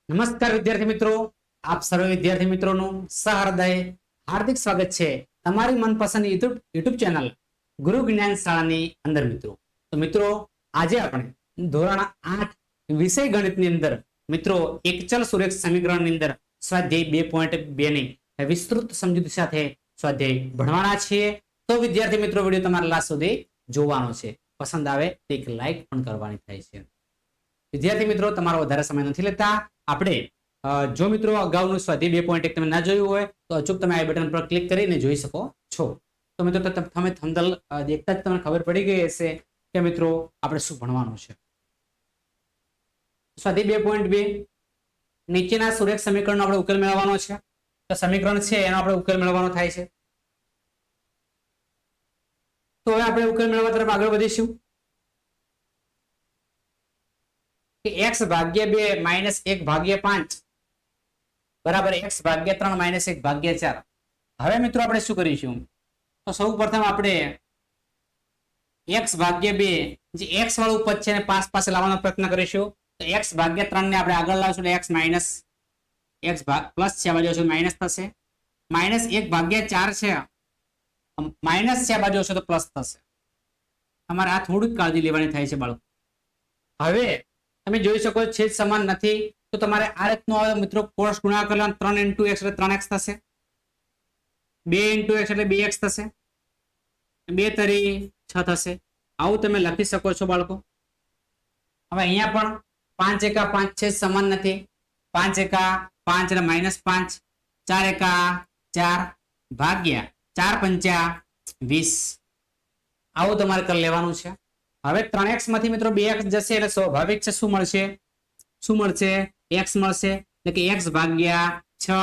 નમસ્કાર વિદ્યાર્થી મિત્રો, આપ સર્વે વિદ્યાર્થી મિત્રોનું સહૃદય હાર્દિક સ્વાગત છે તમારી મનપસંદ યુટ્યુબ ચેનલ ગુરુ જ્ઞાન શાળાની અંદર. મિત્રો આજે આપણે ધોરણ 8 વિષય ગણિતની અંદર મિત્રો એકચલ સુરેખ સમીકરણની અંદર સ્વાધ્યાય 2.2 ની વિસ્તૃત સમજૂતી સાથે સ્વાધ્યાય ભણવાના છીએ. તો વિદ્યાર્થી મિત્રો વિડીયો તમારા લાસ્ટ સુધી જોવાનો છે. પસંદ આવે તો એક લાઈક પણ કરવાની થાય છે. વિદ્યાર્થી મિત્રો તમારો વધારે સમય નથી લેતા આપણે જો મિત્રો અગાઉનું સ્વાધ્યાય 2.1 તમે ના જોયું હોય તો અચૂક તમે આ બટન પર ક્લિક કરીને જોઈ શકો છો. તો મિત્રો તમે થંબનેલ દેખતા જ તમને ખબર પડી ગઈ હશે કે મિત્રો આપણે શું ભણવાનું છે. સ્વાધ્યાય 2.2 નીચેના સુરેખ સમીકરણનો આપણે ઉકેલ મેળવવાનો છે. તો સમીકરણ છે એનો આપણે ઉકેલ મેળવવાનો થાય છે. તો હવે આપણે ઉકેલ મેળવવા તરફ આગળ વધીશું. x ભાગ્યા 2 માઇનસ 1 ભાગ્યા 5 બરાબર x ભાગ્યા 3 માઇનસ 1 ભાગ્યા 4. હવે મિત્રો આપણે શું કરીશું? તો સૌ પ્રથમ આપણે x ભાગ્યા 2 જે x વાળું પદ છે એને પાસે લાવવાનો પ્રયત્ન કરીશું. તો x ભાગ્યા 3 ને આપણે આગળ લાવશું એટલે x માઇનસ x પ્લસ છે, આ બાજુ આવશે માઇનસ થશે. માઇનસ 1 ભાગ્યા 4 છે, માઇનસ છે, આ બાજુ આવશે તો પ્લસ થશે. તમારે આ થોડીક કાળજી લેવાની થાય છે બાળકો. હવે તમે જોઈ શકો છેદ સમાન નથી તો તમારે આ રીતનો મિત્રો કોષ ગુણાકાર કરવાનો. 3 into x એટલે 3x થશે, 2 into x એટલે 2x થશે, 2 તરી 6 થશે. આવું તમે લખી શકો છો બાળકો. હવે અહીંયા પણ 5 એકા 5 છેદ સમાન નથી. 5 એકા 5 એટલે -5, 4 એકા 4 ભાગ્યા 4 પંચા 20. આવું તમારે કરી લેવાનું છે. હવે 3x માંથી મિત્રો 2x જશે એટલે સ્વાભાવિક છે શું મળશે x મળશે એટલે કે x ભાગ્યા 6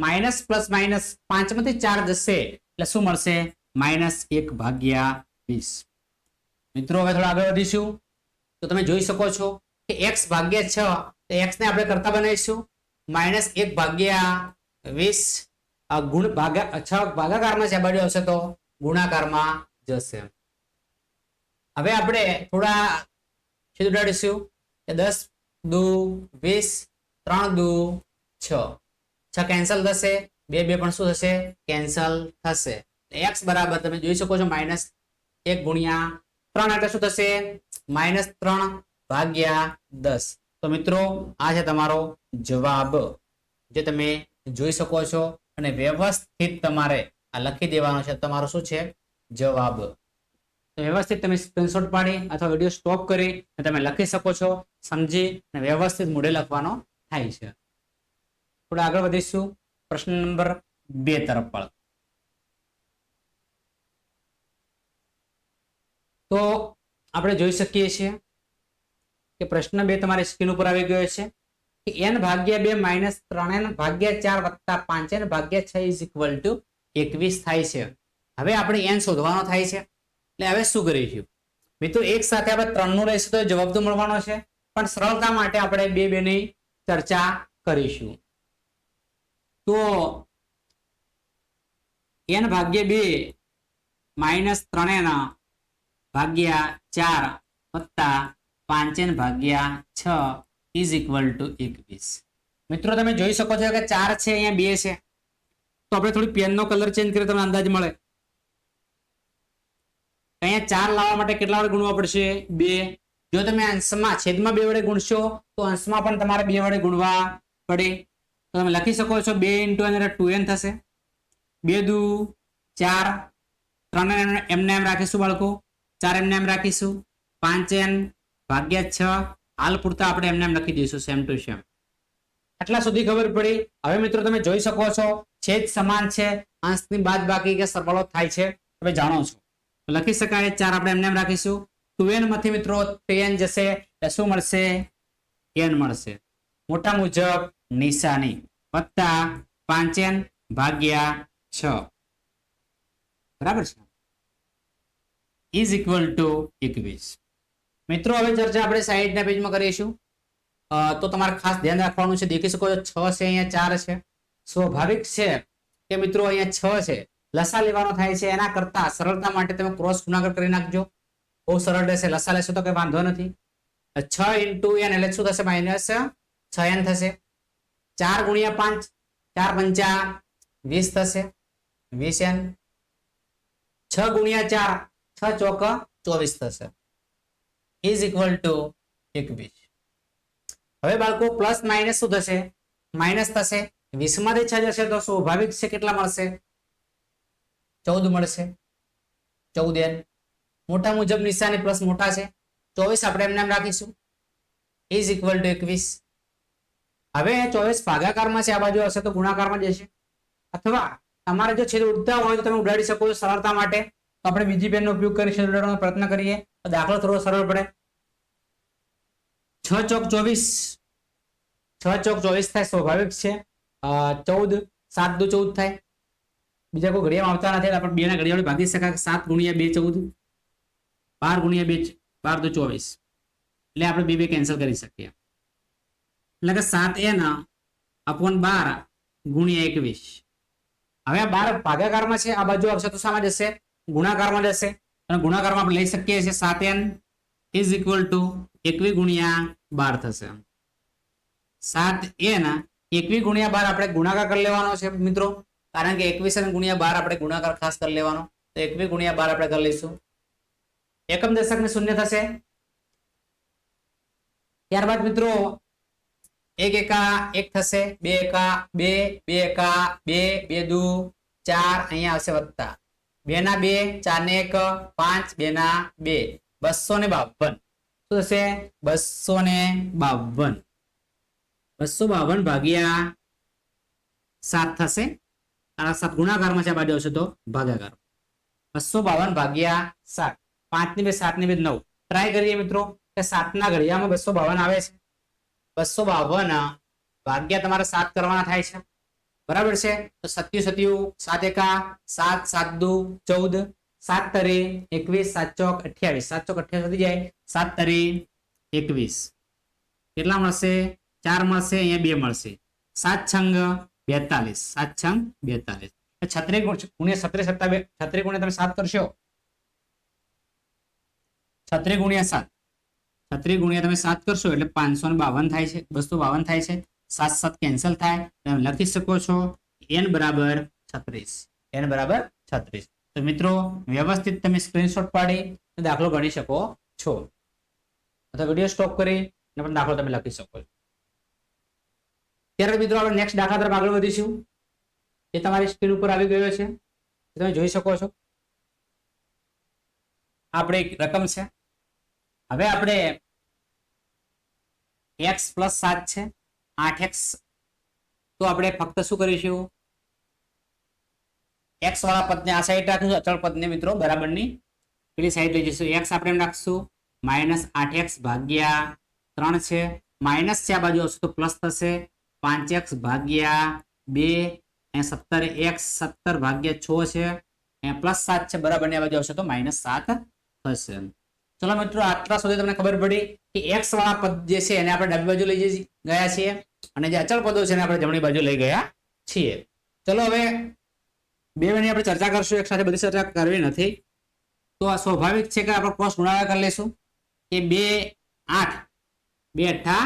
માઇનસ પ્લસ માઇનસ 5 માંથી 4 જશે એટલે શું મળશે -1 ભાગ્યા 20. મિત્રો હવે થોડા આગળ વધીશું તો તમે જોઈ શકો છો કે x ભાગ્યા 6 તો x ને આપણે કરતા બનાવીશું -1 ભાગ્યા 20 ગુણ ભાગા 6 ભાગાકારમાં છે, આ બાજુ આવશે તો ગુણાકારમાં જશે. હવે આપણે થોડા છેદ ઉડાડીશું કે 10 દુ 20, 3 દુ 6 કેન્સલ થશે, 2 પણ શું થશે કેન્સલ થશે. x બરાબર તમે જોઈ શકો છો -1 ગુણ્યા 3 એટલે શું થશે -3 ભાગ્યા 10. તો મિત્રો આ છે તમારો જવાબ જે તમે જોઈ શકો છો અને વ્યવસ્થિત તમારે આ લખી દેવાનો છે. તમારો શું છે જવાબ. વ્યવસ્થિત તમે સ્ક્રીનશોટ પાડી અથવા વિડીયો સ્ટોપ કરી તમે લખી શકો છો, સમજી અને વ્યવસ્થિત મોઢે લખવાનો થાય છે. થોડા આગળ વધીશું પ્રશ્ન નંબર 2 તરફ. પણ તો આપણે જોઈ શકીએ છીએ કે પ્રશ્ન 2 તમારી સ્ક્રીન ઉપર આવી ગયો છે કે n ભાગ્યા 2 માઇનસ 3n ભાગ્યા 4 વત્તા 5n ભાગ્યા 6 ઇઝ ઇક્વલ ટુ 21 થાય છે. હવે આપણે n શોધવાનો થાય છે. એટલે હવે શું કરીશું મિત્રો, એક સાથે આપણે 3 નું લઈશું તો જવાબ તો મળવાનો છે, પણ સરળતા માટે આપણે 2 ની ચર્ચા કરીશું. તો n ભાગ્યા 2 માઇનસ 3n ભાગ્યા 4 વત્તા 5n ભાગ્યા 6 ઇઝ ઇક્વલ ટુ 21. મિત્રો તમે જોઈ શકો છો કે 4 છે, અહીંયા 2 છે, તો આપણે થોડી પેનનો કલર ચેન્જ કરીએ તમને અંદાજ મળે. અહીંયા 4 લાવવા માટે કેટલા વડે ગુણવા પડશે 2. જો તમે અંશમાં છેદમાં 2 વડે ગુણશો તો અંશમાં પણ તમારે 2 વડે ગુણવા પડે. તો તમે લખી શકો છો 2 into n એટલે 2n થશે, 2 દુ 4, 3n એમને એમ રાખીશું બાળકો, 4 એમને એમ રાખીશું, 5n ભાગ્યા 6 હાલ પૂરતા આપણે એમને એમ લખી દઈશું સેમ ટુ સેમ. આટલા સુધી ખબર પડી. હવે મિત્રો તમે જોઈ શકો છો છેદ સમાન છે, અંશની બાદબાકી કે સરવાળો થાય છે તમે જાણો છો. લખી શકાય 4 આપણે એમને એમ રાખીશું. 2n માંથી મિત્રો 3n જશે એટલે શું મળશે n મળશે, મોટા મુજબ નિશાની, વત્તા 5n ભાગ્યા 6 બરાબર છે ઇઝ ઇક્વલ ટુ 21. મિત્રો હવે ચર્ચા આપણે સાઈડના પેજમાં કરીશું. તો તમારે ખાસ ધ્યાન રાખવાનું છે. દેખી શકો છો 6 છે, અહીંયા 4 છે. સ્વાભાવિક છે કે મિત્રો અહીંયા 6 છે, લસા લેવાનો થાય છે. એના કરતા સરળતા માટે તમે ક્રોસ ગુણાકાર કરી નાખજો, બહુ સરળ રહેશે. લસા લેશો તો કઈ વાંધો નથી. 6 into n એટલે શું થશે -6n થશે. 4 ગુણ્યા 5 4 પંચા 20 થશે 20n 6 ગુણ્યા 4 6 ચોક 24 થશે ઇઝ ઇક્વલ ટુ 21. હવે બાળકો પ્લસ માઇનસ શું થશે માઇનસ થશે 20 માંથી 6 જશે તો સ્વાભાવિક છે કેટલા મળશે 14 મળશે 14n મોટા મુજબ નિશાની પ્લસ મોટા છે 24 આપણે એમ નામ રાખીશું ઇઝ ઇક્વલ ટુ 21. હવે 24 ભાગાકારમાં છે આ બાજુ હશે તો ગુણાકારમાં જશે અથવા તમારે જો છેદ ઉડતા હોય તો તમે ઉડાડી શકો છો સરળતા માટે તો આપણે બીજી પેનનો ઉપયોગ કરી છેદ ઉડાડવાનો પ્રયત્ન કરીએ તો દાખલો થોડો સરળ પડે 6 ચોક 24 6 ચોક 24 થાય સ્વાભાવિક છે 14 7 દુ 14 થાય બીજા કોઈ ઘડિયામાં આવતા નથી આપણે બે ના ઘડિયાળે ભાગી શકાય 7 ગુણ્યા 2 14 12 ગુણ્યા 2 12 દુ 24 એટલે આપણે બે કેન્સલ કરી શકીએ એટલે કે 7n અપોન 12 ગુણ્યા 21. હવે આ 12 ભાગાકારમાં છે આ બાજુ આવશે તો શામાં જશે ગુણાકારમાં જશે અને ગુણાકારમાં આપણે લઈ શકીએ છીએ 7n ઇઝ ઇક્વલ ટુ 21 ગુણ્યા 12 થશે 7n 21 ગુણ્યા 12 આપણે ગુણાકાર કરી લેવાનો છે મિત્રો કારણ કે 21 ગુણ્યા 12 આપણે ગુણાકાર ખાસ કરી લેવાનો તો 21 ગુણ્યા 12 આપણે કરી લઈશું એકમ દશક ને શૂન્ય થશે ત્યારબાદ મિત્રો 1 એકા 1 થશે 2 એકા 2 2 એકા 2 2 દુ 4 અહીંયા આવશે વત્તા 2 ના 2 4 ને 1 5 2 ના 2 252 શું થશે 252 252 ભાગ્યા 7 થશે આ 7 ગુણાકારમાં છે આ બાજુ આવશે તો ભાગાકાર 252 ભાગ્યા 7 5 ની 2 7 ની 2 9 ટ્રાય કરીએ મિત્રો કે 7 ના ઘડિયામાં 252 આવે છે 252 ભાગ્યા તમારે 7 કરવાના થાય છે બરાબર છે તો 7 7 એકા 7 7 દુ 14 7 તરી 21 7 ચોક 28 7 ચોક 28 વધી જાય 7 તરી 21 કેટલા મળશે 4 મળશે અહીંયા 2 મળશે 7 છંગ 42 7 છંગ 42 36 ગુણ્યા 37 36 ગુણ્યા તમે 7 કરશો 36 ગુણ્યા 7 36 ગુણ્યા તમે 7 કરશો એટલે 552 થાય છે 252 થાય છે 7 7 કેન્સલ થાય તમે લખી શકો છો n બરાબર 36 n બરાબર 36. તો મિત્રો વ્યવસ્થિત તમે સ્ક્રીનશોટ પાડી દાખલો ગણી શકો છો અથવા વિડીયો સ્ટોપ કરી પણ દાખલો તમે લખી શકો છો. ત્યારે મિત્રો આપણે નેક્સ્ટ દાખલા તરફ આગળ વધીશું એ તમારી સ્ક્રીન ઉપર આવી ગયો છે તમે જોઈ શકો છો આપણે એક રકમ છે હવે આપણે x પ્લસ 7 છે 8x તો આપણે ફક્ત શું કરીશું x વાળા પદને આ સાઈડ રાખીશું અચળ પદને મિત્રો બરાબરની પેલી સાઈડ લઈ જઈશું x આપણે એમ રાખીશું -8x ભાગ્યા 3 છે માઇનસ છે આ બાજુ આવશે તો પ્લસ થશે 5x ભાગ્યા 2 અને 17x 17 ભાગ્યા 6 છે અને પ્લસ 7 છે બરાબરની આ બાજુ આવશે તો -7 થશે. ચલો મિત્રો આટલા સુધી તમને ખબર પડી કે x વાળા પદ જે છે એને આપણે ડાબી બાજુ લઈ ગયા છીએ અને જે અચળ પદો છે એને આપણે જમણી બાજુ લઈ ગયા છીએ. ચલો હવે બે મિનિટ આપણે ચર્ચા કરશું એક સાથે બધી ચર્ચા કરવી નથી તો આ સ્વાભાવિક છે કે આપણે ક્રોસ ગુણાકાર કરી લઈશું કે 2 8 2 8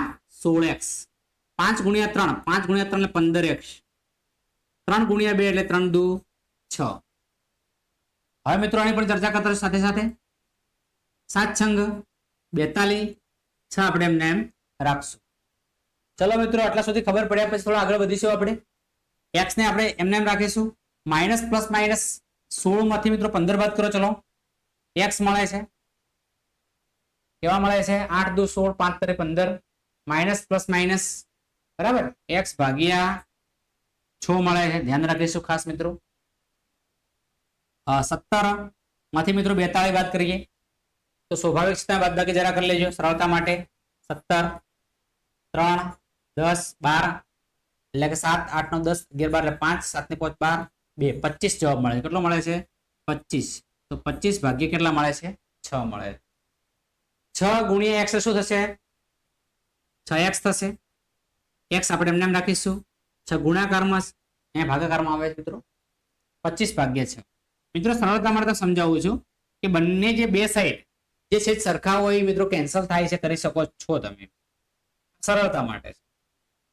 16x 5 ગુણ્યા 3 5 ગુણ્યા 3 એટલે 15x 3 ગુણ્યા 2 એટલે 3 દુ 6. હવે મિત્રો આની પણ ચર્ચા કરતા સાથે સાથે 7 છંગ 42 6 આપણે એમને એમ રાખશું. ચલો મિત્રો આટલા સુધી ખબર પડ્યા પછી થોડા આગળ વધીશું આપણે x ને આપણે એમને એમ રાખીશું માઇનસ પ્લસ માઇનસ 16 માંથી મિત્રો 15 બાદ કરો ચલો x મળે છે કેવા મળે છે 8 દુ 16 5 તરે 15 માઇનસ પ્લસ માઇનસ બરાબર x ભાગ્યા 6 મળે છે ધ્યાન રાખીશું ખાસ મિત્રો 17 માંથી મિત્રો 42 બાદ કરીએ તો સ્વાભાવિક છે બાદબાકી જરા કરી લેજો સરળતા માટે 17 3 10 12 એટલે કે 7 8 9 10 11 12 એટલે 5 7 ને 5 12 2 25 જવાબ મળે કેટલો મળે છે 25 તો 25 ભાગ્ય કેટલા મળે છે 6 મળે 6 ગુણ્યા x શું થશે 6x થશે x આપણે એમને એમ રાખીશું 6 ગુણાકારમાં અહીંયા ભાગાકારમાં આવે છે મિત્રો 25 ભાગ્ય 6 મિત્રો સરળતા માટે સમજાવું છું કે બંને જે બે સાઈડ જે છે સરખા હોય મિત્રો કેન્સલ થાય છે કરી શકો છો તમે સરળતા માટે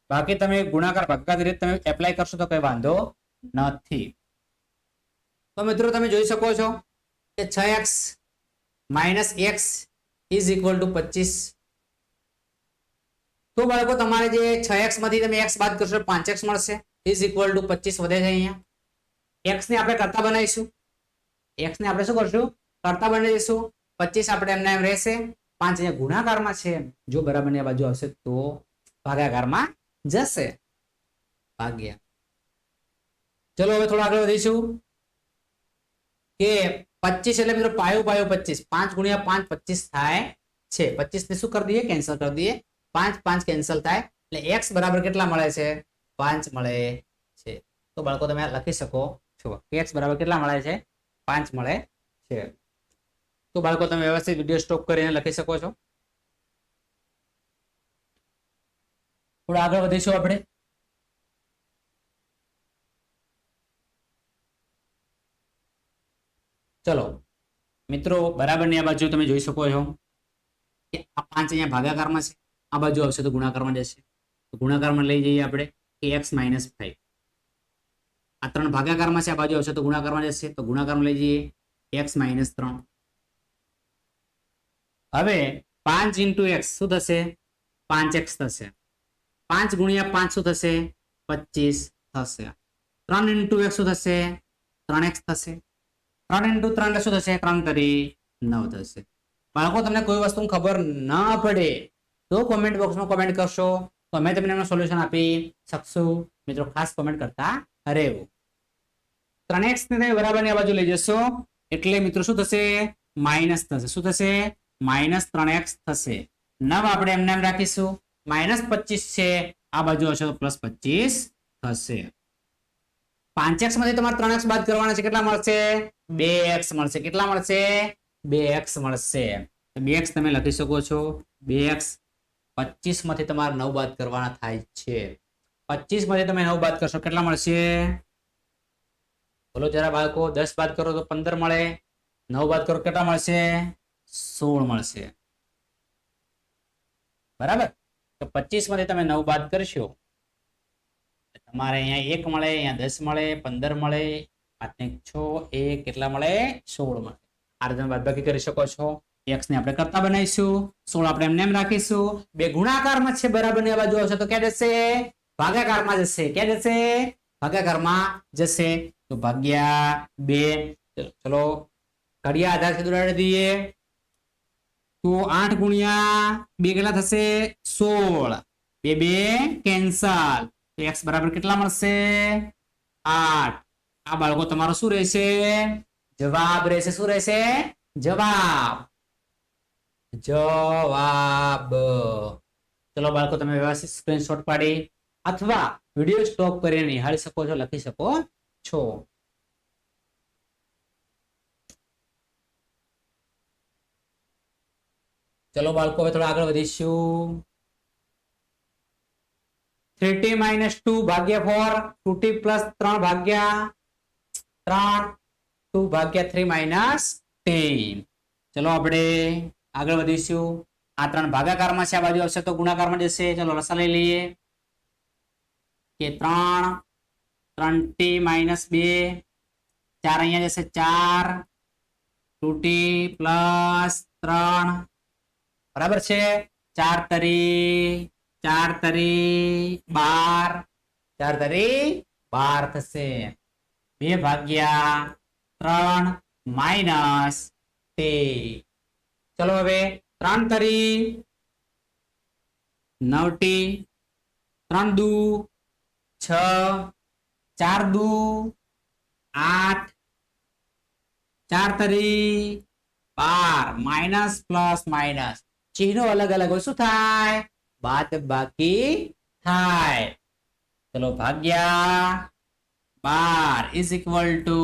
બાકી તમે ગુણાકાર ભાગાકાર રીત તમે એપ્લાય કરશો તો કઈ વાંધો નથી. તો મિત્રો તમે જોઈ શકો છો કે 6x - x is equal to 25. તો બાળકો તમારે જે 6x માંથી તમે x બાદ કરશો 5x મળશે ઇઝ ઇક્વલ ટુ 25 વધે છે. અહીંયા x ને આપણે કરતા બનાવીશું. x ને આપણે શું કરશું? કરતા બનાવી દઈશું. 25 આપણે એમને એમ રહેશે. 5 અહીંયા ગુણાકારમાં છે, જો બરાબરની આ બાજુ આવશે તો ભાગાકારમાં જશે. ભાગ્યા. ચલો હવે થોડા આગળ વધીશું કે 25 એટલે મિત્રો પાયો 25. 5 ગુણ્યા 5 25 થાય છે. 25 ને શું કરી દઈએ? કેન્સલ કરી દઈએ. 5 5 કેન્સલ થાય એટલે x બરાબર કેટલા મળે છે? 5 મળે છે. તો બાળકો તમે લખી શકો છો કે x બરાબર કેટલા મળે છે? 5 મળે છે. તો બાળકો તમે વ્યવસ્થિત વિડિયો સ્ટોપ કરીને લખી શકો છો. થોડા આગળ વધીશું આપણે. ચલો મિત્રો બરાબરની આ બાજુ તમે જોઈ શકો છો કે આ 5 અહીંયા ભાગાકારમાં છે, આ બાજુ આવશે તો ગુણાકારમાં જશે. તો ગુણાકારમાં લઈ જઈએ આપણે કે x - 5. આ 3 ભાગાકારમાં છે, આ બાજુ આવશે તો ગુણાકારમાં જશે. તો ગુણાકારમાં લઈ જઈએ x - 3. હવે 5 into x શું થશે? 5x થશે. 5 ગુણ્યા 5 શું થશે? 25 થશે. 3 into x શું થશે? 3x થશે. 3 into 3 એટલે શું થશે? 3 તરી 9 થશે. બાળકો તમને કોઈ વસ્તુ ખબર ના પડે તો કોમેન્ટ બોક્સમાં કોમેન્ટ કરશો તો અમે તમને એનું સોલ્યુશન આપી શકશું. મિત્રો ખાસ કોમેન્ટ કરતા રહેવું. 3x ને તમે બરાબરની આ બાજુ લઈ જશો એટલે મિત્રો શું થશે? માઇનસ થશે. શું થશે? -3x થશે. 9 આપણે એમને એમ રાખીશું. -25 છે, આ બાજુ હશે તો +25 થશે. 5x માંથી તમારે 3x બાદ કરવાના છે. કેટલા મળશે? 2x મળશે. કેટલા મળશે? 2x મળશે. 2x તમે લખી શકો છો. 2x 25 માંથી તમારે 9 બાદ કરવાના થાય છે. 25 માંથી તમે 9 બાદ કરશો કેટલા મળશે? બોલો જરા બાળકો. 10 બાદ કરો તો 15 મળે. 9 બાદ કરો કેટલા મળશે? 16 મળશે. બરાબર. તો 25 માંથી તમે 9 બાદ કરશો તમારે અહીંયા 1 મળે, અહીંયા 10 મળે, 15 મળે, 5 6 1 કેટલા મળે? 16 મળે. આ રીતે બાદબાકી કરી શકો છો. x ને આપણે કરતા બનાવીશું. 16 આપણે એમને એમ રાખીશું. બે ગુણાકારમાં છે, બરાબરની આ બાજુ આવશે તો ક્યાં જશે? ભાગાકારમાં જશે. ક્યાં જશે? ભાગાકારમાં જશે. તો ભાગ્યા 2. ચલો ઘડિયા આધારથી ઉડાડી દઈએ તો 8 ગુણ્યા 2 કેટલા થશે? 16. 2 2 કેન્સલ. x બરાબર કેટલા મળશે? 8. આ બાળકો તમારો શું રહેશે? જવાબ રહેશે. શું રહેશે? જવાબ. જવાબ. ચલો બાળકો તમે વ્યવસ્થિત સ્ક્રીનશોટ પાડી અથવા વિડિયો સ્ટોપ કરીને નિહાળી શકો છો, લખી શકો છો. ચલો બાળકો હવે થોડા આગળ વધીશું. 3t - 2 ભાગ્યા 4, 2t + 3 ભાગ્યા 3, 2 ભાગ્યા 3 - 10. ચલો આપણે આગળ વધીશું. આ 3 ભાગાકારમાં છે, આ બાજુ આવશે તો ગુણાકારમાં જશે. ચલો રસા લઈ લઈએ કે 3 3t - 2, 4 અહીંયા જશે 4, 2t + 3 બરાબર છે. 4 તરી 12, 4 તરી 12 થશે. 2 ભાગ્યા 3 - 10. ચલો હવે 3 તરી 9t, 3 દુ 6, 4 દુ 8, 4 તરી 12 માઇનસ પ્લસ માઇનસ ચિહ્નો અલગ અલગ હોય શું થાય? બાદબાકી થાય. ચલો ભાગ્યા 12 ઇઝ ઇક્વલ ટુ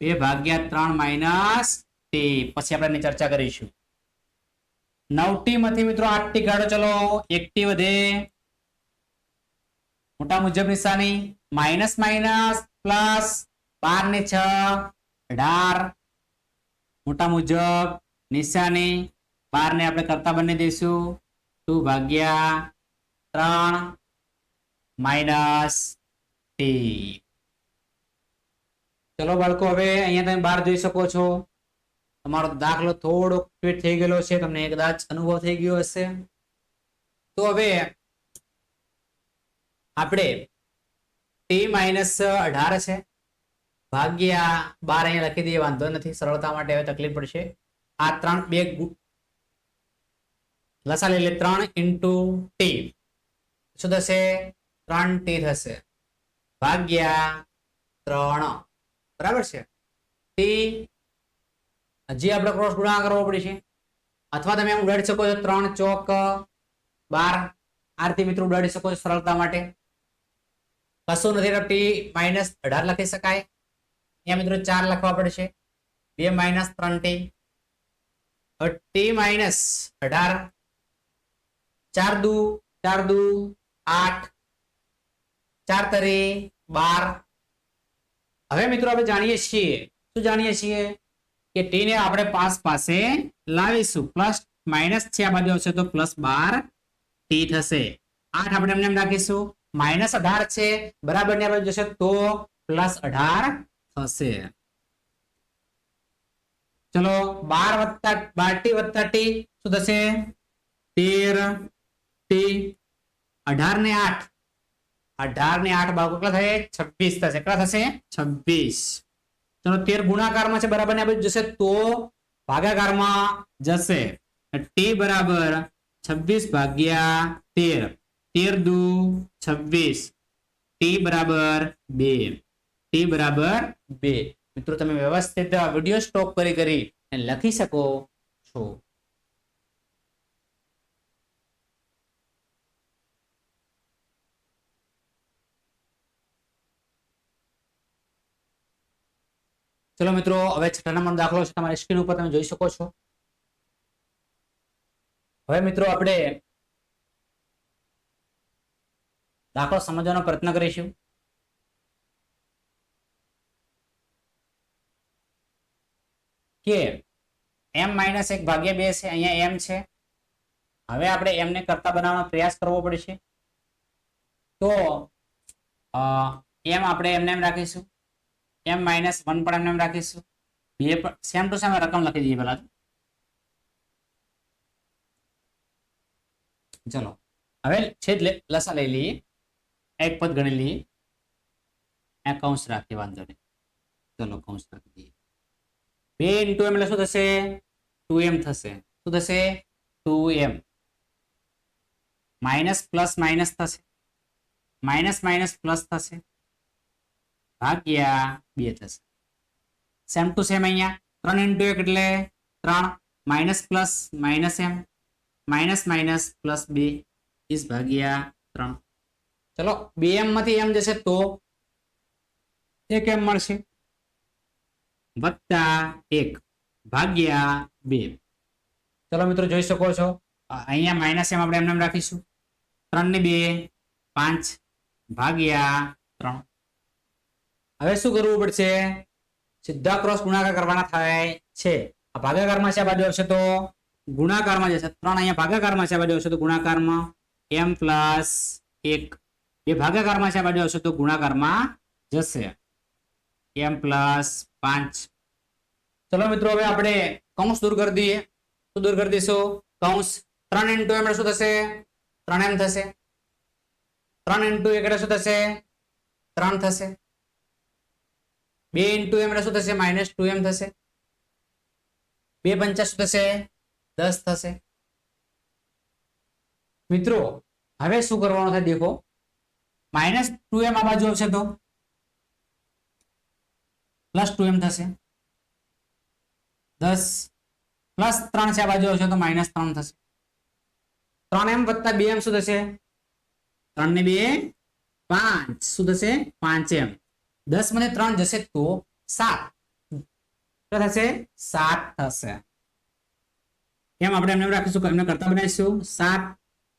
2 ભાગ્યા 3 માઇનસ t. પછી આપણે ચર્ચા કરીશું. 9t માંથી મિત્રો 8t કાઢો. ચલો 1t વધે. મોટા મુજબ નિશાની માઇનસ માઇનસ પ્લસ 12 ને 6 18. મોટા મુજબ નિશાની 12 ને આપણે કરતા બની દઈશું. 2 ભાગ્યા 3 માઇનસ ટી. ચલો બાળકો, હવે અહીંયા તમે બહાર જોઈ શકો છો તમારો દાખલો થોડો ફિટ થઈ ગયેલો છે, તમને કદાચ અનુભવ થઈ ગયો હશે. તો હવે આપણે ટી માઇનસ 18 છે ભાગ્યા 12 અહીંયા લખી દઈએ, વાંધો નથી, સરળતા માટે હવે તકલીફ પડશે. આ 3 બે લસા લઈ લે, 3 ઇન્ટુ ટી શું થશે? 3 ટી થશે ભાગ્યા 3. બરાબર છે. ટી હજી આપણે ક્રોસ ગુણાકાર કરવો પડશે, અથવા તમે એમ ઉડાડી શકો છો 3 ચોક 12. આરતી મિત્રો ઉડાડી શકો છો સરળતા માટે, કશું નથી. ટી માઇનસ 18 લખી શકાય. અહીંયા મિત્રો 4 લખવા પડશે, 2 માઇનસ 3 ટી. ટી માઇનસ 18, 4 દુ 8, 4 તરી 12. હવે મિત્રો આપણે જાણીએ છીએ, શું જાણીએ છીએ કે ટી ને આપણે પાસે લાવીશું. પ્લસ માઇનસ છે આ બાજુ આવશે તો પ્લસ 12 ટી થશે. 8 આપણે એમને રાખીશું. માઇનસ 18 છે બરાબર ને આપણે જશે તો પ્લસ 18 થશે. ચલો 12 ટી વત્તા ટી શું થશે? 13 ટી. 18 ને 8, 18 ને 8 ભાગો કેટલા થાય? 26 થશે. કેટલા થશે? 26. ચલો 13 ગુણાકારમાં છે બરાબર ને આપણે જશે તો ભાગાકારમાં જશે. ટી બરાબર 26 ભાગ્યા 13, 13 દુ 26, ટી બરાબર 2, ટી બરાબર 2. મિત્રો તમે વ્યવસ્થિત વિડિયો સ્ટોપ કરી લખી શકો છો. ચલો મિત્રો, હવે 6 નંબરનો દાખલો છે, તમારી સ્ક્રીન ઉપર તમે જોઈ શકો છો. હવે મિત્રો આપણે દાખલો સમજવાનો પ્રયત્ન કરીશું. કે m માઇનસ 1 ભાગ્યા 2 છે, અહીંયા m છે. હવે આપણે m ને કરતા બનાવવાનો પ્રયાસ કરવો પડશે. તો m આપણે એમને એમ રાખીશું, m માઇનસ 1 પણ એમને એમ રાખીશું. બે સેમ ટુ સેમ રકમ લખી દઈએ પહેલા. ચલો હવે છેદ લસા લઈ લઈએ, એક પદ ગણી લઈએ, કૌંસ રાખીએ, વાંધો નહીં. ચલો કૌંસ રાખી દઈએ. 2 ઇન્ટુ m એટલે શું થશે? 2m થશે. શું થશે? 2m. માઇનસ પ્લસ માઇનસ થશે, માઇનસ માઇનસ પ્લસ થશે ભાગ્યા 2 થશે. સેમ ટુ સેમ અહીંયા 3 ઇન્ટુ 1 એટલે 3, minus plus minus m, minus minus plus 2 is ભાગ્યા 3. ચલો 2m માંથી m જશે તો 1m મળશે વત્તા 1 ભાગ્યા 2. ચલો મિત્રો જોઈ શકો છો અહીંયા માઇનસ m આપણે એમને રાખીશું. 3 ને 2 5 ભાગ્યા 3. હવે શું કરવું પડશે? સીધા ક્રોસ ગુણાકાર કરવાના થાય છે. આ ભાગાકારમાં છે, આ બાજુ આવશે તો ગુણાકારમાં જશે. 3 અહીંયા ભાગાકારમાં છે, આ બાજુ આવશે તો ગુણાકારમાં. m પ્લસ 1 બે ભાગાકારમાં છે, આ બાજુ આવશે તો ગુણાકારમાં જશે. m plus 5. ચલો મિત્રો હવે આપણે કૌંસ દૂર કરી દઈએ. શું દૂર કરી દઈશું? કૌંસ. 3 ઇન્ટુ m શું થશે? 3m થશે. 3 ઇન્ટુ 1 એટલે શું થશે? 3 થશે. 2 ઇન્ટુ m એટલે શું થશે? માઇનસ 2m થશે. 2 પંચા શું થશે? 10 થશે. મિત્રો હવે શું કરવાનું થાય દેખો, માઇનસ 2m આ બાજુ આવશે તો પ્લસ 2m થશે. 10 પ્લસ 3 છે આ બાજુ આવશે તો માઇનસ 3 થશે. 3m વત્તા 2m શું થશે? 3 ને 2 5 શું થશે? 5m. 10 માંથી 3 જશે તો 7. શું થશે? 7 થશે. એમ આપણે એમને રાખીશું, એમને કરતા બનાવીશું. 7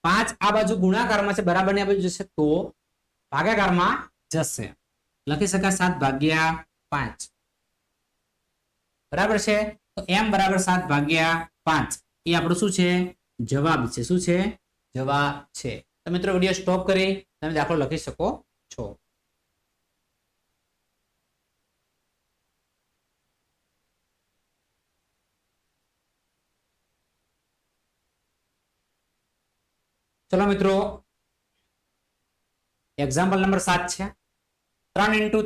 5 આ બાજુ ગુણાકારમાં છે બરાબર ની આ બાજુ જશે તો ભાગાકારમાં જશે. લખી શકાય 7 ભાગ્યા 5. બરાબર છે. તો m બરાબર 7 ભાગ્યા 5 એ આપણું શું છે? જવાબ છે. શું છે? જવાબ છે. તો મિત્રો વિડીયો સ્ટોપ કરી તમે દાખલો લખી શકો છો. ચલો મિત્રો, એક્ઝામ્પલ નંબર 7 છે. 3 ઇન્ટુ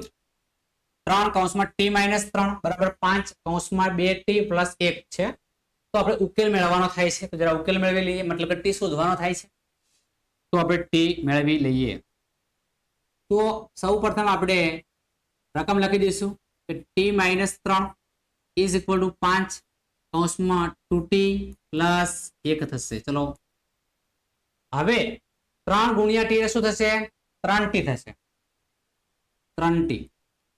3 કૌંસમાં t માઇનસ 3 બરાબર 5 કૌંસમાં 2t પ્લસ 1 છે. તો આપણે ઉકેલ મેળવવાનો થાય છે. તો જરા ઉકેલ મેળવી લઈએ, મતલબ કે t શોધવાનો થાય છે. તો આપણે t મેળવી લઈએ. તો સૌ પ્રથમ આપણે રકમ લખી દઈશું કે t minus 3 is equal to 5 કૌંસમાં 2t પ્લસ 1 થશે. ચલો હવે 3 ગુણ્યા t શું થશે? 3t થશે. 3t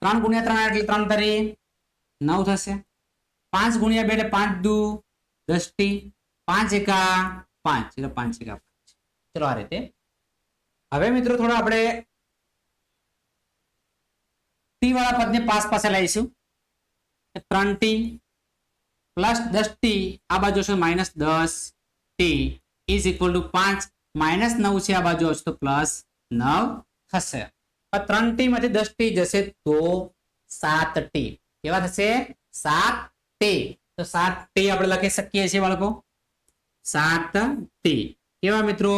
3 ગુણ્યા 3 એટલે 3 તરી 9 થશે. 5 ગુણ્યા 2 એટલે 5 દુ 10t, 5 એકા 5 એટલે 5 એકા 5. ચલો આ રીતે. હવે મિત્રો થોડા આપણે t વાળા પદને પાસે લાવીશું. 3t પ્લસ 10t આ બાજુ છે minus 10t is equal to 5 minus 9 છે આ બાજુ હશે તો પ્લસ 9 થશે. 3t માંથી 10t જશે તો 7t. કેવા થશે? 7t. તો 7t આપણે લખી શકીએ છીએ બાળકો. 7t કેવા મિત્રો?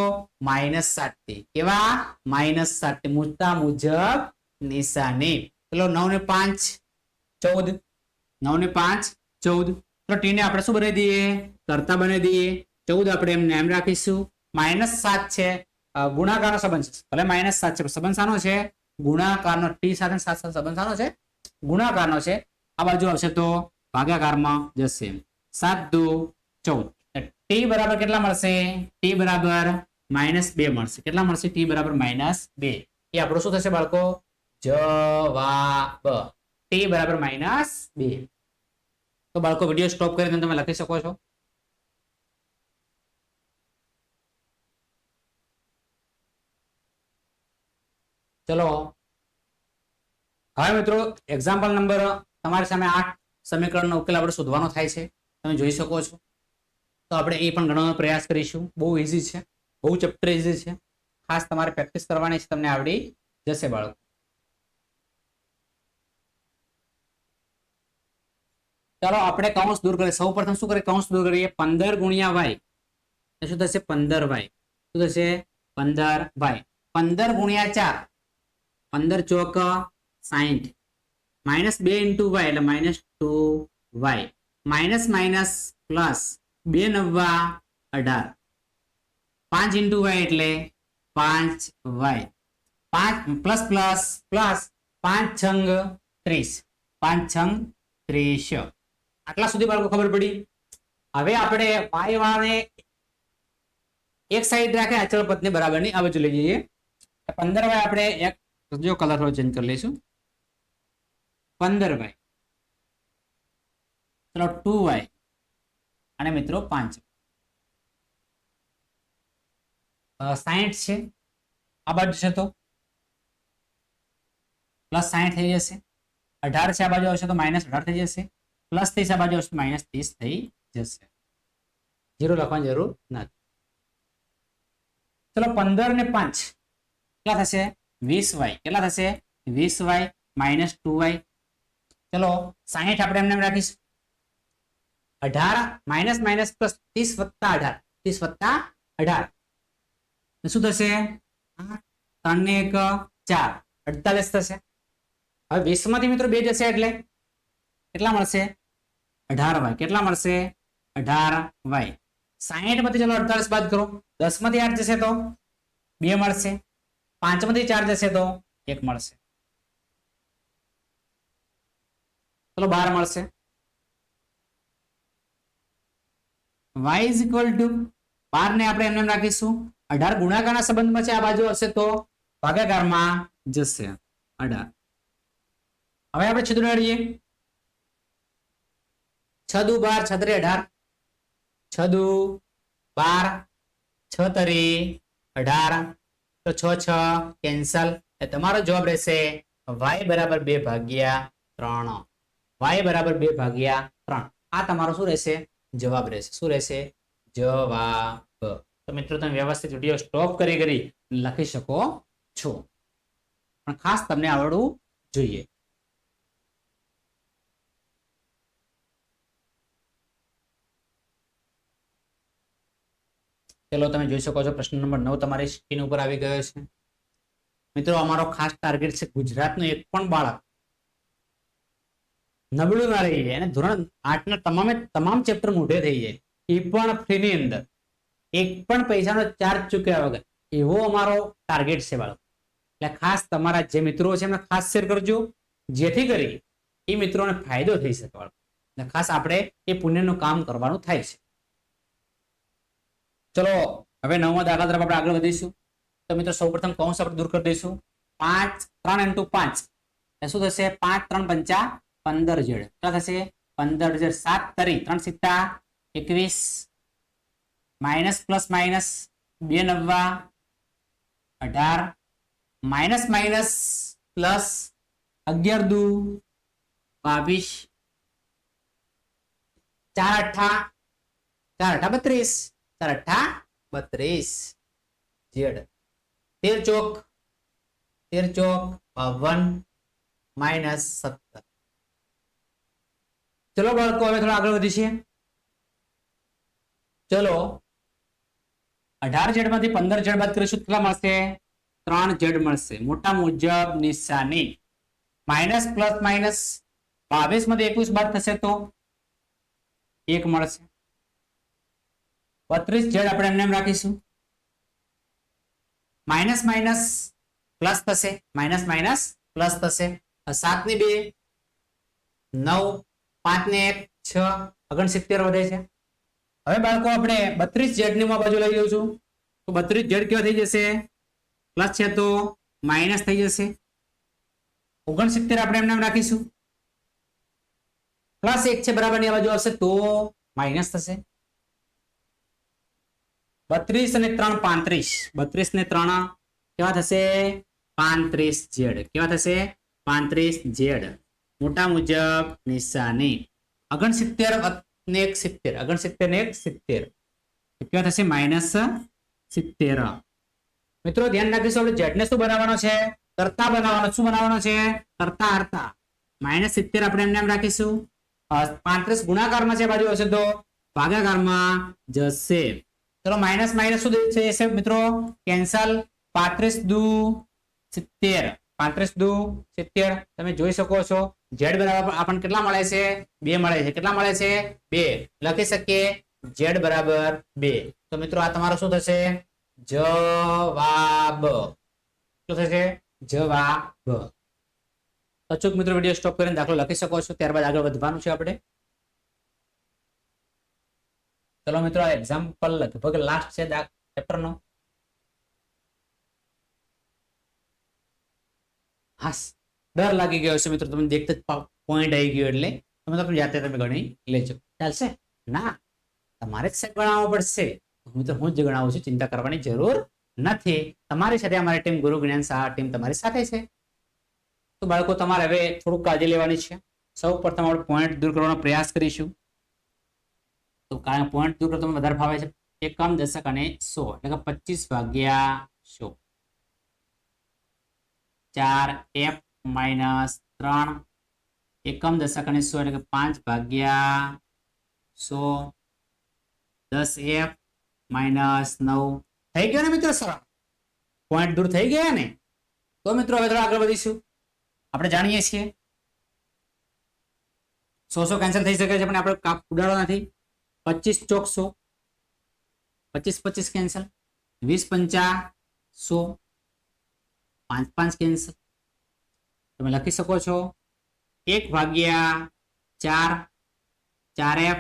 Minus 7t. કેવા? Minus 7t. મુદ્દા મુજબ નિશાની. ચલો 9 ને 5 14. 9 ને 5 14. તો t ને આપણે શું બનાવી દઈએ? કરતા બનાવી દઈએ. 14 આપણે એમ નામ રાખીશું. માઇનસ 7 છે, ગુણાકારનો સંબંધ છે. ભલે માઇનસ 7 છે, સંબંધ શાનો છે? ગુણાકારનો. t સાથે 7 સંબંધ શાનો છે? ગુણાકારનો છે. આ બાજુ આવશે તો ભાગાકારમાં જશે. 7 દુ 14. t બરાબર કેટલા મળશે? t બરાબર -2 મળશે. કેટલા મળશે? t બરાબર -2. એ આપણું શું થશે બાળકો? જવાબ. t બરાબર -2. તો બાળકો વિડીયો સ્ટોપ કરીને તમે લખી શકો છો. ચલો હવે મિત્રો એક્ઝામ્પલ નંબર તમારી સામે 8 સમીકરણનો ઉકેલ આપણે શોધવાનો થાય છે. તમે જોઈ શકો છો. તો આપણે એ પણ ગણવાનો પ્રયાસ કરીશું. બહુ ઈઝી છે, બહુ ચેપ્ટર ઈઝી છે. ખાસ તમારે પ્રેક્ટિસ કરવાની છે, તમને આવડી જશે બાળકો. ચાલો આપણે કૌંસ દૂર કરીએ. સૌ પ્રથમ શું કરીએ? કૌંસ દૂર કરીએ. 15 ગુણ્યા y શું થશે? 15y. શું થશે? 15y. 15 ગુણ્યા 4 15 ચોક 60 -2 ઇન્ટુ y એટલે -2y. Minus minus plus 2 નવ્વા 18. 5 into y એટલે 5y. 5 plus plus plus 5 છંગ 30. 5 છંગ 30. આટલા સુધી બાળકો ખબર પડી. હવે આપણે y વાળાને એક સાઈડ રાખે અચળ પદને બરાબરની આ બાજુ લઈ જઈએ. 15y આપણે એક જો કલર થોડો ચેન્જ કરી લઈશું. 15y ચલો 2y અને મિત્રો 5 60 છે આ બાજુ છે તો પ્લસ 60 થઈ જશે. 18 છે આ બાજુ આવશે તો -18 થઈ જશે. પ્લસ 30 આ બાજુ આવશે તો -30 થઈ જશે. 0 લખવાની જરૂર નથી. ચલો 15 ને 5 કેટલા થશે? 20y. કેટલા થશે? 20y -2y. ચલો 60 આપણે એમને રાખીશું. 18 માઇનસ માઇનસ પ્લસ 30 વત્તા 18. 30 વત્તા 18 શું થશે? 3 ને 1 4 48 થશે. હવે 20 માંથી મિત્રો 2 જશે એટલે કેટલા મળશે? 18y. કેટલા મળશે? 18y. 60 માંથી ચલો 48 બાદ કરો. 10 માંથી 8 જશે તો 2 મળશે. 5 માંથી 4 જશે તો 1 મળશે. ચલો 12 મળશે. y is equal to 12 ને આપણે એમને રાખીશું. 18 ગુણાકારના સંબંધમાં છે, આ બાજુ હશે તો ભાગાકારમાં જશે 18. હવે આપણે છેદ ઉડાડીએ. 6 દુ 12 6 તરી 18. 6 દુ 12 6 તરી 18 તો 6 6 કેન્સલ. તમારો જવાબ રહેશે y બરાબર 2/3. y બરાબર 2/3. આ તમારો શું રહેશે? જવાબ રહેશે. શું રહેશે? જવાબ. તો મિત્રો તમે વ્યવસ્થિત વિડીયો સ્ટોપ કરી લખી શકો છો, પણ ખાસ તમને આવડવું જોઈએ. ચલો તમે જોઈ શકો છો પ્રશ્ન નંબર 9 તમારી સ્ક્રીન ઉપર આવી ગયો છે. મિત્રો અમારો ખાસ ટાર્ગેટ છે ગુજરાતનું એક પણ બાળક નબળું ના રહી જાય અને ધોરણ 8 ના તમામ ચેપ્ટર મોઢે થઈ જાય, એ પણ ફ્રી ની અંદર, એક પણ પૈસાનો ચાર્જ ચૂક્યા વગર. એવો અમારો ટાર્ગેટ છે બાળકો. એટલે ખાસ તમારા જે મિત્રો છે એમને ખાસ શેર કરજો, જેથી કરી એ મિત્રોને ફાયદો થઈ શકે બાળકો. ખાસ આપણે એ પુણ્યનું કામ કરવાનું થાય છે. ચલો હવે 9મા દાખલા તરફ આપણે આગળ વધીશું. તો મિત્રો સૌપ્રથમ કૌંસ આપણે દૂર કરી દઈશું. 5 3 * 5 એ શું થશે? 5 3 પંચા 15 જેડ. કેટલા થશે? 15 જેડ. 7 તરી 3 સિત્તા 21 minus plus minus 2 નવ્વા 18 minus minus plus 11 દુ 22 4 અઠ્ઠા 32 4 અઠ્ઠા 32 જેડ. 13 ચોક 52 માઇનસ 17. ચલો બાળકો હવે થોડા આગળ વધીએ. ચલો 18 જેડ માંથી 15 જેડ બાદ કરીશું, કેટલા મળશે? 3 જેડ મળશે. મોટા મુજબ નિશાની. માઇનસ પ્લસ માઇનસ 22 માંથી 21 બાદ થશે તો 1 મળશે. 32 જેડ આપણે એમને રાખીશું. માઇનસ માઇનસ પ્લસ થશે, માઇનસ માઇનસ પ્લસ થશે. 7 ની 2 9 5 ને 1 6 69 વધે છે. હવે બાળકો આપણે 32 જેડ ની બાજુ લઈ લઉં છું, તો 32 જેડ કેવા થઈ જશે? પ્લસ છે તો માઇનસ થઈ જશે. 69 આપણે એમને રાખીશું. પ્લસ 1 છે બરાબર ની બાજુ આવશે તો માઇનસ થશે. 32 અને 3 35. 32 ને 3 કેવા થશે? 35 જેડ. કેવા થશે? 35 જેડ. મોટા મુજબ નિશાની. 69 ને 1 70. 69 ને 1 70. કેવા થશે? માઇનસ 70. મિત્રો ધ્યાન રાખીશું, આપણે જેડ ને શું બનાવવાનો છે? કરતા બનાવવાનો. શું બનાવવાનો છે? કરતા હરતા. માઇનસ 70 આપણે એમને રાખીશું. 35 ગુણાકારમાં છે બાજુ હશે તો ભાગાકારમાં જશે. ચલો માઇનસ માઇનસ શું થશે મિત્રો? કેન્સલ. 35 દુ 70. 35 દુ 70. તમે જોઈ શકો છો ઝેડ બરાબર આપણને કેટલા મળે છે? 2 મળે છે. કેટલા મળે છે? 2. લખી શકીએ ઝેડ બરાબર 2. તો મિત્રો આ તમારો શું થશે? જવાબ. શું થશે? જવાબ. અચૂક મિત્રો વિડીયો સ્ટોપ કરીને દાખલો લખી શકો છો, ત્યારબાદ આગળ વધવાનું છે આપણે. ચલો મિત્રો આ એક્ઝામ્પલ લગભગ લાસ્ટ છે ચેપ્ટર નો. હાસ ડર લાગી ગયો છે મિત્રો, તમને દેખતા પોઈન્ટ આવી ગયો એટલે તમે જાતે તમે ગણી લેજો. ચાલશે? ના, તમારે જ ગણાવવો પડશે. મિત્રો હું જ ગણાવું છું, ચિંતા કરવાની જરૂર નથી. તમારી સાથે અમારી ટીમ ગુરુ જ્ઞાન શાળા ટીમ તમારી સાથે છે. તો બાળકો તમારે હવે થોડુંક કાળજી લેવાની છે. સૌ પ્રથમ આપણે પોઈન્ટ દૂર કરવાનો પ્રયાસ કરીશું. તો કારણ પોઈન્ટ દૂર કરતા વધારે ફાવે છે. એકમ દશક અને 100 એટલે કે 25 ભાગ્યા 100. 4f માઇનસ 3 એકમ દશક અને 100 એટલે કે 5 ભાગ્યા 100. 10f માઇનસ 9 થઈ ગયો ને મિત્રો? સરળ પોઈન્ટ દૂર થઈ ગયા ને? તો મિત્રો હવે થોડા આગળ વધીશું. આપણે જાણીએ છીએ 100 કેન્સલ થઈ શકે છે, પણ આપણે કાપ ઉડાડો નથી. 25 ચોક 100. 25 25 કેન્સલ. 20 પંચા 100. 5 5 કેન્સલ. તમે લખી શકો છો 1 ભાગ્યા 4 4f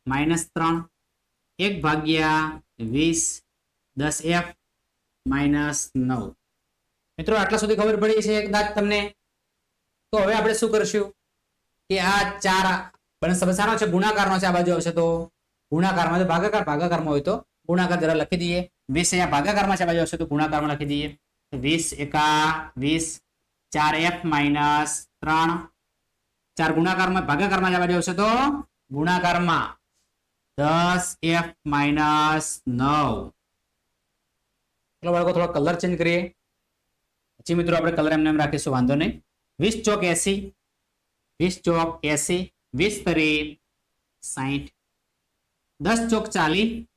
માઇનસ 3 1 ભાગ્યા 20 10f માઇનસ 9. મિત્રો આટલા સુધી ખબર પડી છે કદાચ તમને? તો હવે આપણે શું કરશું કે આ 4 બને સમસાનો છે, ગુણાકારનો છે. આ બાજુ આવશે તો ગુણાકારમાં, ભાગાકાર ભાગાકારમાં હોય તો ગુણાકાર જરા લખી દઈએ. 20 અહીંયા ભાગાકારમાં છે, આ બાજુ આવશે તો ગુણાકારમાં લખી દઈએ. 20 એકા 20. 4f માઇનસ 3 4 ગુણાકારમાં ભાગાકારમાં આ બાજુ આવશે તો ગુણાકારમાં 10f માઇનસ 9. ચલો બાળકો થોડો કલર ચેન્જ કરીએ. પછી મિત્રો આપણે કલર એમને એમ રાખીશું, વાંધો નહીં. 20 ચોક 80, 20 ચોક 80, 20 તરી 60, 10 ચોક 40,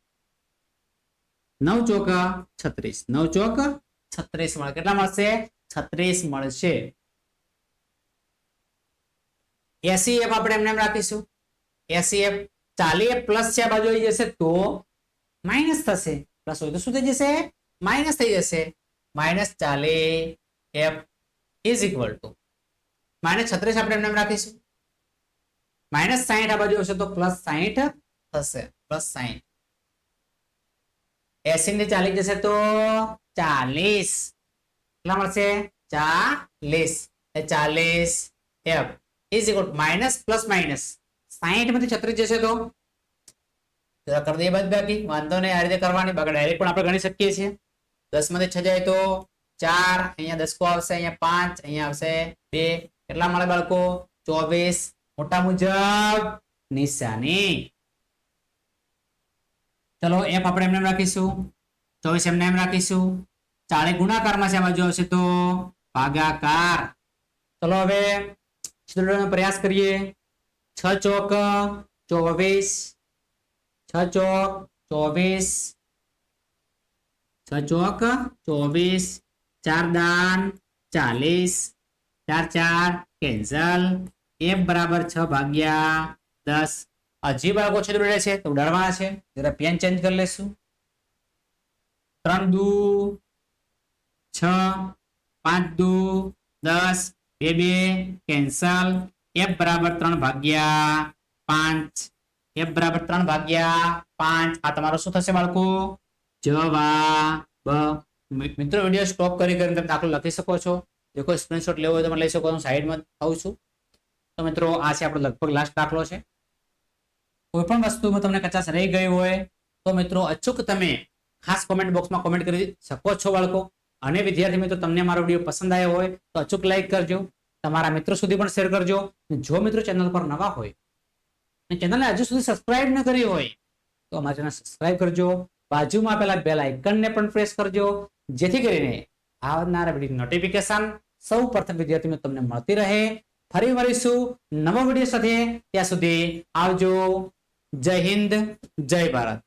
9 ચોક 36, 9 ચોક 36 મળે. કેટલા મળશે? 36 મળશે. 80F આપણે એમને એમ રાખીશું. 80F 40F પ્લસ છે, આ બાજુ આવી જશે તો માઇનસ થશે. પ્લસ હોય તો શું થઈ જશે? માઇનસ થઈ જશે. -40F ઇઝ ઇક્વલ ટુ -36 આપણે એમને એમ રાખીશું. -60 આ બાજુ હશે તો +60 થશે. +60. 80 ને 40 જશે તો 40. કેટલા મળશે? 40. 40F is equal minus plus minus 60 માંથી 36 જશે તો જરા કરી દઈએ બાદબાકી, વાંધો નહીં. આ રીતે કરવાની, બાકી ડાયરેક્ટ પણ આપણે ગણી શકીએ છીએ. 10 માંથી 6 જાય તો 4, અહીંયા દસકો આવશે, અહીંયા 5, અહીંયા આવશે 2. કેટલા મળે બાળકો? 24. મોટા મુજબ નિશાની. ચલો F આપણે એમને એમ રાખીશું. 24 એમને એમ રાખીશું. 40 ગુણાકારમાં છે, આ બાજુ આવશે તો ભાગાકાર. ચલો હવે છેદવાનો પ્રયાસ કરીએ. 6 ચોક 24, 6 ચોક 24, 6 ચોક 24, 4 દાન 40, 4 4 કેન્સલ. F બરાબર 6 ભાગ્યા 10. હજી બાળકો છેદ ઉડે છે તો ઉડાડવાના છે, જરા પેન ચેન્જ કરી લેશું. 3 દુ 6, 5 દુ 10, 2 2 કેન્સલ. F બરાબર 3 ભાગ્યા 5. F બરાબર 3 ભાગ્યા 5. આ તમારો શું થશે બાળકો? જવાબ. મિત્રો વિડીયો સ્ટોપ કરી કરીને તમે દાખલો લખી શકો છો. જો કોઈ સ્ક્રીનશોટ લેવો હોય તો તમે લઈ શકો છો. સાઈડમાં આવું છું. તો મિત્રો આ છે આપણો લગભગ લાસ્ટ દાખલો છે. કોઈ પણ વસ્તુમાં તમને કચાશ રહી ગઈ હોય તો મિત્રો અચૂક તમે ખાસ કોમેન્ટ બોક્સમાં કોમેન્ટ કરી શકો છો બાળકો. અને વિદ્યાર્થી મિત્રો તમને મારો વિડીયો પસંદ આવ્યો હોય તો અચૂક લાઈક કરજો, તમારા મિત્રો સુધી પણ શેર કરજો. જો મિત્રો ચેનલ પર નવા હોય અને ચેનલને હજુ સુધી સબસ્ક્રાઇબ ન કરી હોય તો અમારી ચેનલ સબસ્ક્રાઇબ કરજો. બાજુમાં પેલા બેલ આઇકનને પણ પ્રેસ કરજો, જેથી કરીને આવનારા વિડીયો નોટિફિકેશન સૌ પ્રથમ વિદ્યાર્થી મિત્રો તમને મળતી રહે. ફરી મળીશું નવા વિડીયો સાથે. ત્યાં સુધી આવજો. જય હિન્દ, જય ભારત.